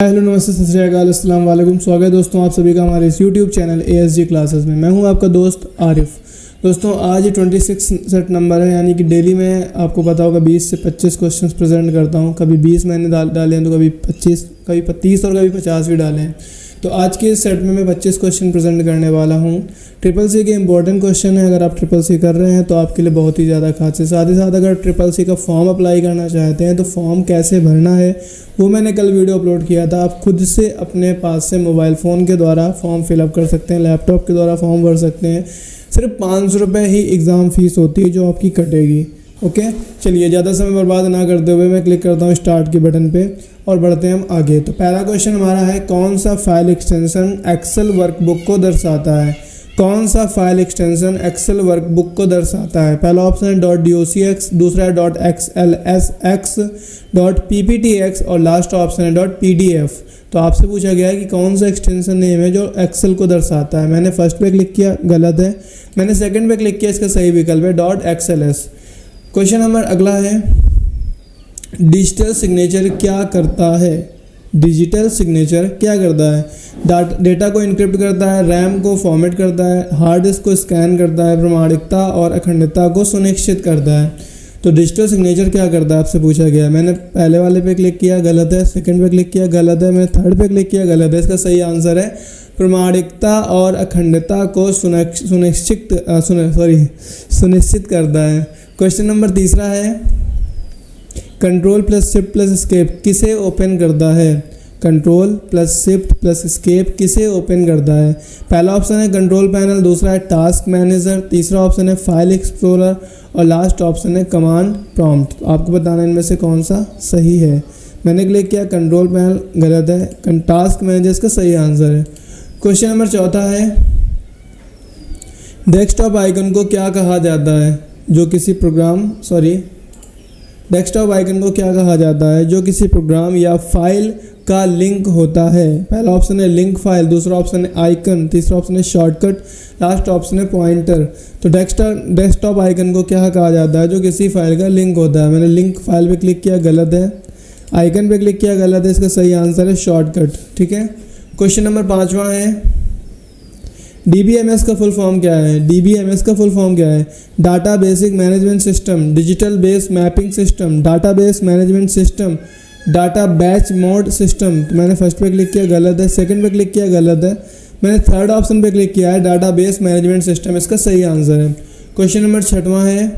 Hello नमस्ते सत श्री अकाल अस्सलाम वालेकुम। स्वागत है दोस्तों आप सभी का हमारे इस यूट्यूब चैनल ASG क्लासेस में। मैं हूं आपका दोस्त आरिफ। दोस्तों आज 26 सेट नंबर है, यानी कि डेली में आपको पता होगा 20 से 25 क्वेश्चंस प्रेजेंट करता हूं। कभी 20 मैंने डाले हैं तो कभी 25, कभी 30 और कभी 50 भी डाले हैं। तो आज के इस सेट में मैं 25 क्वेश्चन प्रेजेंट करने वाला हूं। CCC के इंपॉर्टेंट क्वेश्चन है। अगर आप CCC कर रहे हैं तो आपके लिए बहुत ही ज़्यादा खास है। साथ ही साथ अगर CCC का फॉर्म अप्लाई करना चाहते हैं तो फॉर्म कैसे भरना है वो मैंने कल वीडियो अपलोड किया था। आप खुद से अपने पास से मोबाइल फ़ोन के द्वारा फॉर्म फिलअप कर सकते हैं, लैपटॉप के द्वारा फॉर्म भर सकते हैं। सिर्फ 500 रुपये ही एग्ज़ाम फ़ीस होती है जो आपकी कटेगी। ओके, चलिए ज़्यादा समय बर्बाद ना करते हुए मैं क्लिक करता हूँ स्टार्ट के बटन पे और बढ़ते हैं हम आगे। तो पहला क्वेश्चन हमारा है, कौन सा फाइल एक्सटेंशन एक्सेल वर्कबुक को दर्शाता है? कौन सा फाइल एक्सटेंशन एक्सेल वर्कबुक को दर्शाता है? पहला ऑप्शन है .docx, दूसरा है .xlsx, .pptx और लास्ट ऑप्शन है .pdf। तो आपसे पूछा गया है कि कौन सा एक्सटेंशन नेम है जो एक्सेल को दर्शाता है। मैंने फर्स्ट पे क्लिक किया, गलत है। मैंने सेकंड पे क्लिक किया, इसका सही विकल्प है .xls। क्वेश्चन नंबर अगला है, डिजिटल सिग्नेचर क्या करता है? डिजिटल सिग्नेचर क्या करता है? डेटा को इनक्रिप्ट करता है, रैम को फॉर्मेट करता है, हार्ड डिस्क को स्कैन करता है, प्रामाणिकता और अखंडता को सुनिश्चित करता है। तो डिजिटल सिग्नेचर क्या करता है आपसे पूछा गया है। मैंने पहले वाले पे क्लिक किया, गलत है। सेकंड पे क्लिक किया, गलत है। मैंने थर्ड पे क्लिक किया, गलत है। इसका सही आंसर है प्रामाणिकता और अखंडता को सुनिश्चित करता है। क्वेश्चन नंबर तीसरा है, control plus shift plus escape किसे ओपन करता है? Control plus shift plus escape किसे ओपन करता है? पहला ऑप्शन है कंट्रोल पैनल, दूसरा है टास्क मैनेजर, तीसरा ऑप्शन है फाइल एक्सप्लोरर और लास्ट ऑप्शन है कमांड प्रॉम्प्ट। तो आपको बताना इनमें से कौन सा सही है। मैंने क्लिक किया कंट्रोल पैनल, गलत है। टास्क मैनेजर इसका सही आंसर है। क्वेश्चन नंबर चौथा है, डेस्कटॉप आइकन को क्या कहा जाता है? डेस्कटॉप आइकन को क्या कहा जाता है जो किसी प्रोग्राम या फाइल का लिंक होता है? पहला ऑप्शन है लिंक फाइल, दूसरा ऑप्शन है आइकन, तीसरा ऑप्शन है शॉर्टकट, लास्ट ऑप्शन है पॉइंटर। तो डेस्कटॉप आइकन को क्या कहा जाता है जो किसी फाइल का लिंक होता है? मैंने लिंक फाइल पे क्लिक किया, गलत है। आइकन पे क्लिक किया, गलत है। इसका सही आंसर है शॉर्टकट। ठीक है। क्वेश्चन नंबर 5वां है, DBMS का फुल फॉर्म क्या है? DBMS का फुल फॉर्म क्या है? Data basic management system, digital base mapping system, data base management system, data batch mode system. तो मैंने फर्स्ट पे क्लिक किया, गलत है। सेकंड पे क्लिक किया, गलत है। मैंने थर्ड ऑप्शन पे क्लिक किया है डाटा बेस मैनेजमेंट सिस्टम, इसका सही आंसर है। क्वेश्चन नंबर 6वां है,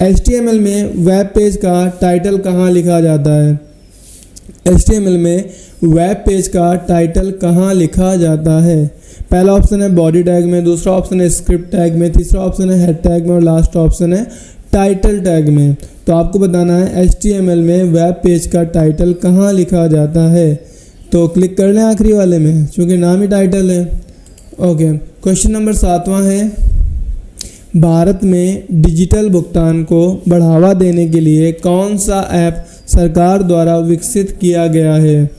HTML में वेब पेज का टाइटल कहाँ लिखा जाता है? HTML में वेब पेज का टाइटल कहाँ लिखा जाता है? पहला ऑप्शन है बॉडी टैग में, दूसरा ऑप्शन है स्क्रिप्ट टैग में, तीसरा ऑप्शन है हेड टैग में और लास्ट ऑप्शन है टाइटल टैग में। तो आपको बताना है HTML में वेब पेज का टाइटल कहाँ लिखा जाता है। तो क्लिक कर लें आखिरी वाले में क्योंकि नाम ही टाइटल है। ओके। क्वेश्चन नंबर 7वां है, भारत में डिजिटल भुगतान को बढ़ावा देने के लिए कौन सा ऐप सरकार द्वारा विकसित किया गया है?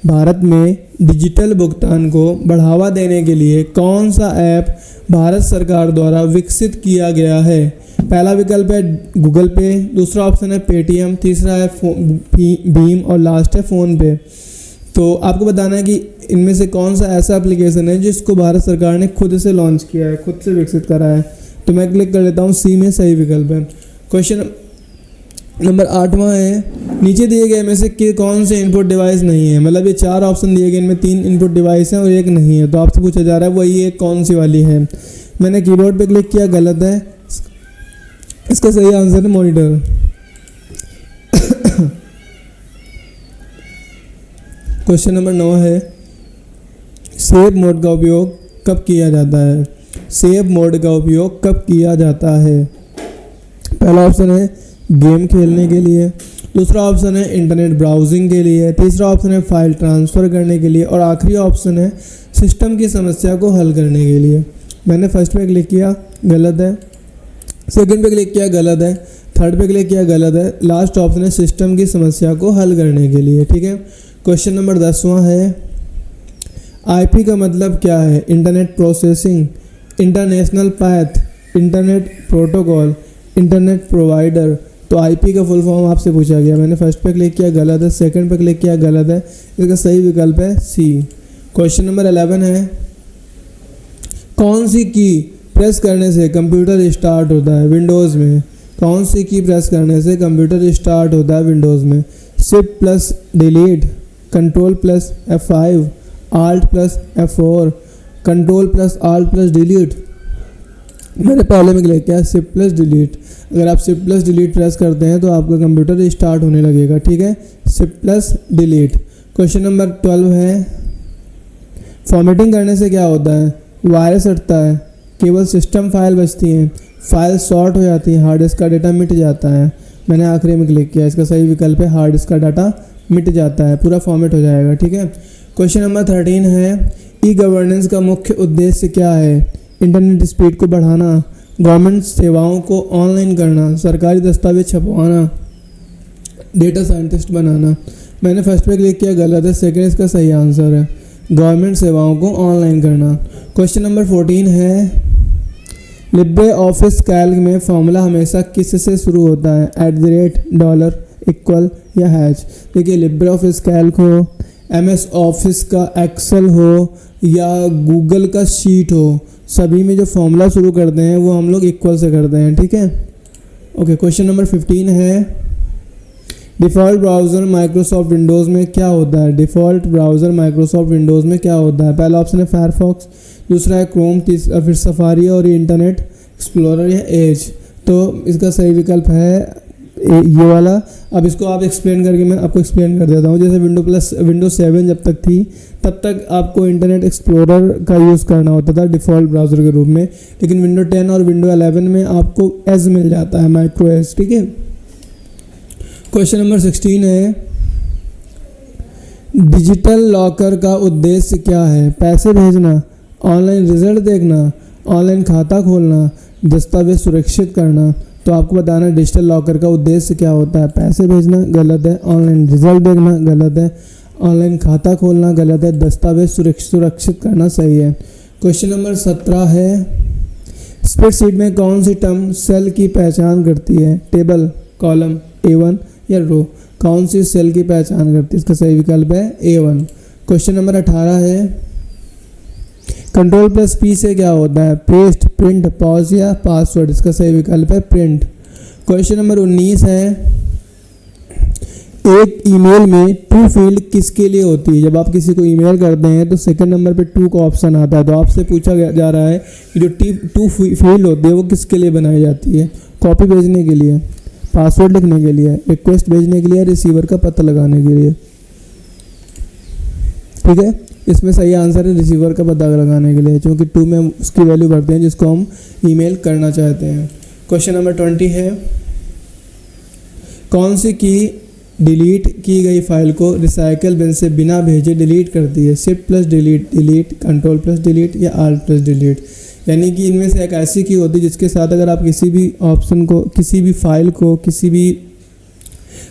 भारत में डिजिटल भुगतान को बढ़ावा देने के लिए कौन सा ऐप भारत सरकार द्वारा विकसित किया गया है? पहला विकल्प है गूगल पे, दूसरा ऑप्शन है पेटीएम, तीसरा है भीम और लास्ट है फ़ोन पे। तो आपको बताना है कि इनमें से कौन सा ऐसा एप्लीकेशन है जिसको भारत सरकार ने खुद से लॉन्च किया है, खुद से विकसित करा है। तो मैं क्लिक कर लेता हूँ, सी में सही विकल्प है। क्वेश्चन नंबर 8वां है, नीचे दिए गए में से कौन से इनपुट डिवाइस नहीं है? मतलब ये 4 ऑप्शन दिए गए, इनमें 3 इनपुट डिवाइस हैं और एक नहीं है। तो आपसे पूछा जा रहा है वही एक कौन सी वाली है? मैंने कीबोर्ड पे क्लिक किया, गलत है। इसका सही आंसर है मॉनिटर। क्वेश्चन नंबर 9 है, सेव मोड का उपयोग कब किया जाता है? सेव मोड का उपयोग कब किया जाता है? पहला ऑप्शन है गेम खेलने के लिए, दूसरा ऑप्शन है इंटरनेट ब्राउजिंग के लिए, तीसरा ऑप्शन है फाइल ट्रांसफ़र करने के लिए और आखिरी ऑप्शन है सिस्टम की समस्या को हल करने के लिए। मैंने फर्स्ट पे क्लिक किया, गलत है। सेकंड पे क्लिक किया, गलत है। थर्ड पे क्लिक किया, गलत है। लास्ट ऑप्शन है सिस्टम की समस्या को हल करने के लिए। ठीक है। क्वेश्चन नंबर 10वां है, IP का मतलब क्या है? Internet processing, international path, internet protocol, internet provider, तो आईपी का फुल फॉर्म आपसे पूछा गया, मैंने फर्स्ट पे क्लिक किया गलत है, सेकंड पे क्लिक किया गलत है, इसका सही विकल्प है सी। क्वेश्चन नंबर 11 है, कौन सी की प्रेस करने से कंप्यूटर स्टार्ट होता है विंडोज़ में? कौन सी की प्रेस करने से कंप्यूटर स्टार्ट होता है विंडोज़ में? Shift plus delete, control plus F5, alt plus F4, control plus alt plus delete. मैंने पहले में क्लिक किया शिफ्ट प्लस डिलीट। अगर आप शिफ्ट प्लस डिलीट प्रेस करते हैं तो आपका कंप्यूटर स्टार्ट होने लगेगा, ठीक है, shift plus delete. Question number 12 है, फॉर्मेटिंग करने से क्या होता है? वायरस हटता है, केवल सिस्टम फाइल बचती हैं, फाइल शॉर्ट हो जाती है, हार्ड डिस्क का डाटा मिट जाता है। मैंने आखिरी में क्लिक किया, इसका सही विकल्प है हार्ड डिस्क का डाटा मिट जाता है, पूरा फॉर्मेट हो जाएगा, ठीक है। क्वेश्चन नंबर 13 है, ई गवर्नेंस का मुख्य उद्देश्य क्या है? इंटरनेट स्पीड को बढ़ाना, गवर्नमेंट सेवाओं को ऑनलाइन करना, सरकारी दस्तावेज छपवाना, डेटा साइंटिस्ट बनाना। मैंने फर्स्ट पे क्लिक किया गलत है, सेकंड इसका सही आंसर है गवर्नमेंट सेवाओं को ऑनलाइन करना। क्वेश्चन नंबर 14 है, लिब्रे ऑफिस कैल्क में फॉर्मूला हमेशा किस से शुरू होता है? @ $, इक्वल या हैश। देखिए लिब्रे ऑफिस कैल्क हो, MS ऑफिस का एक्सेल हो या गूगल का शीट हो, सभी में जो फॉर्मूला शुरू करते हैं वो हम लोग इक्वल से करते हैं, ठीक है। ओके, क्वेश्चन नंबर 15 है, डिफ़ॉल्ट ब्राउज़र माइक्रोसॉफ्ट विंडोज़ में क्या होता है? डिफ़ॉल्ट ब्राउज़र माइक्रोसॉफ्ट विंडोज़ में क्या होता है? पहला ऑप्शन है फायरफॉक्स, दूसरा है क्रोम, तीसरा फिर सफारी और इंटरनेट एक्सप्लोरर या एज। तो इसका सही विकल्प है ये वाला। अब इसको आप एक्सप्लेन करके मैं आपको एक्सप्लेन कर देता हूँ। जैसे विंडोज 7 जब तक थी तब तक आपको इंटरनेट एक्सप्लोरर का यूज़ करना होता था डिफ़ॉल्ट ब्राउज़र के रूप में, लेकिन विंडो 10 और विंडो 11 में आपको एज मिल जाता है, माइक्रो एज, ठीक है। क्वेश्चन नंबर 16 है, डिजिटल लॉकर का उद्देश्य क्या है? पैसे भेजना, ऑनलाइन रिजल्ट देखना, ऑनलाइन खाता खोलना, दस्तावेज सुरक्षित करना। तो आपको बताना डिजिटल लॉकर का उद्देश्य क्या होता है? पैसे भेजना गलत है, ऑनलाइन रिजल्ट देखना गलत है, ऑनलाइन खाता खोलना गलत है, दस्तावेज सुरक्षित करना सही है। क्वेश्चन नंबर 17 है, स्प्रेडशीट में कौन सी टर्म सेल की पहचान करती है? टेबल, कॉलम, A1 या रो। कौन सी सेल की पहचान करती है? इसका सही विकल्प है A1। क्वेश्चन नंबर 18 है, कंट्रोल प्लस P से क्या होता है? पेस्ट, प्रिंट, पॉज या पासवर्ड। इसका सही विकल्प है प्रिंट। क्वेश्चन नंबर 19 है, एक ईमेल में टू फील्ड किसके लिए होती है? जब आप किसी को ईमेल करते हैं तो सेकंड नंबर पे टू का ऑप्शन आता है, तो आपसे पूछा जा रहा है कि जो टू फील्ड होती है वो किसके लिए बनाई जाती है? कॉपी भेजने के लिए, पासवर्ड लिखने के लिए, रिक्वेस्ट भेजने के लिए, रिसीवर का पता लगाने के लिए, ठीक है। इसमें सही आंसर है रिसीवर का पता लगाने के लिए, क्योंकि टू में उसकी वैल्यू भरते हैं जिसको हम ईमेल करना चाहते हैं। क्वेश्चन नंबर 20 है, कौन सी की डिलीट की गई फाइल को रिसाइकल बिन से बिना भेजे डिलीट करती है? Shift plus delete, delete, control plus delete या आल्ट प्लस डिलीट। यानी कि इनमें से एक ऐसी की होती है जिसके साथ अगर आप किसी भी ऑप्शन को, किसी भी फाइल को, किसी भी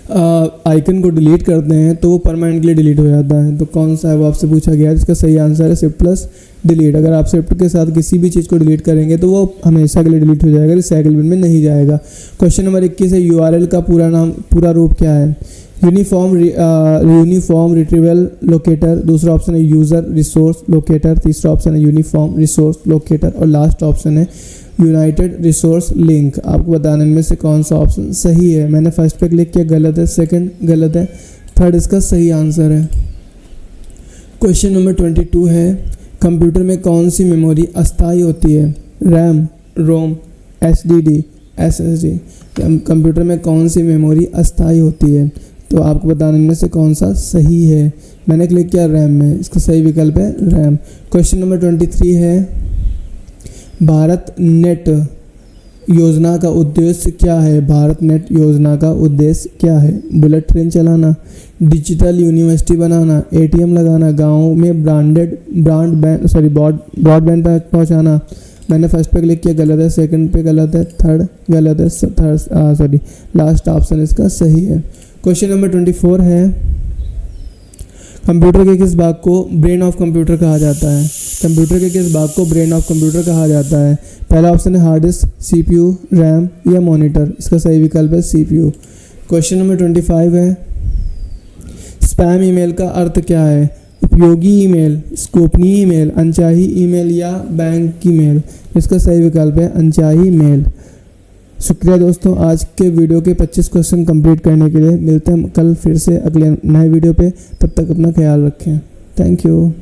आइकन को डिलीट करते हैं तो वो परमानेंटली डिलीट हो जाता है। तो कौन सा है वो आपसे पूछा गया है, जिसका सही आंसर है शिफ्ट प्लस डिलीट। अगर आप शिफ्ट के साथ किसी भी चीज़ को डिलीट करेंगे तो वो हमेशा के लिए डिलीट हो जाएगा, रिसाइकल बिन में नहीं जाएगा। क्वेश्चन नंबर 21 है, URL का पूरा रूप क्या है? यूनिफॉर्म रिट्रीवल लोकेटर, दूसरा ऑप्शन है यूज़र रिसोर्स लोकेटर, तीसरा ऑप्शन है यूनिफॉर्म रिसोर्स लोकेटर और लास्ट ऑप्शन है यूनाइटेड रिसोर्स लिंक। आपको बताने में से कौन सा ऑप्शन सही है? मैंने फर्स्ट पे क्लिक किया, गलत है, सेकंड गलत है, थर्ड इसका सही आंसर है। क्वेश्चन नंबर 22 है, कंप्यूटर में कौन सी मेमोरी अस्थायी होती है? रैम, रोम, SSD, SSD। कंप्यूटर में कौन सी मेमोरी अस्थायी होती है? तो आपको बताने में से कौन सा सही है? मैंने क्लिक किया रैम में, इसका सही विकल्प है रैम। क्वेश्चन नंबर 23 है, भारत नेट योजना का उद्देश्य क्या है? भारत नेट योजना का उद्देश्य क्या है? बुलेट ट्रेन चलाना, डिजिटल यूनिवर्सिटी बनाना, ATM लगाना, गाँव में ब्रॉडबैंड पहुँचाना। मैंने फर्स्ट पे क्लिक किया, गलत है, सेकंड पे गलत है, थर्ड गलत है, लास्ट ऑप्शन इसका सही है। क्वेश्चन नंबर 24 है, कंप्यूटर के किस भाग को ब्रेन ऑफ कंप्यूटर कहा जाता है? कंप्यूटर के किस भाग को ब्रेन ऑफ कंप्यूटर कहा जाता है? पहला ऑप्शन है हार्ड डिस्क, CPU, रैम या मॉनिटर। इसका सही विकल्प है CPU। क्वेश्चन नंबर 25 है, स्पैम ईमेल का अर्थ क्या है? उपयोगी ईमेल, गोपनीय ईमेल, अनचाही ईमेल या बैंक ईमेल। इसका सही विकल्प है अनचाही मेल। शुक्रिया दोस्तों, आज के वीडियो के 25 क्वेश्चन कंप्लीट करने के लिए। मिलते हैं कल फिर से अगले नए वीडियो पे। तब तक अपना ख्याल रखें। Thank you.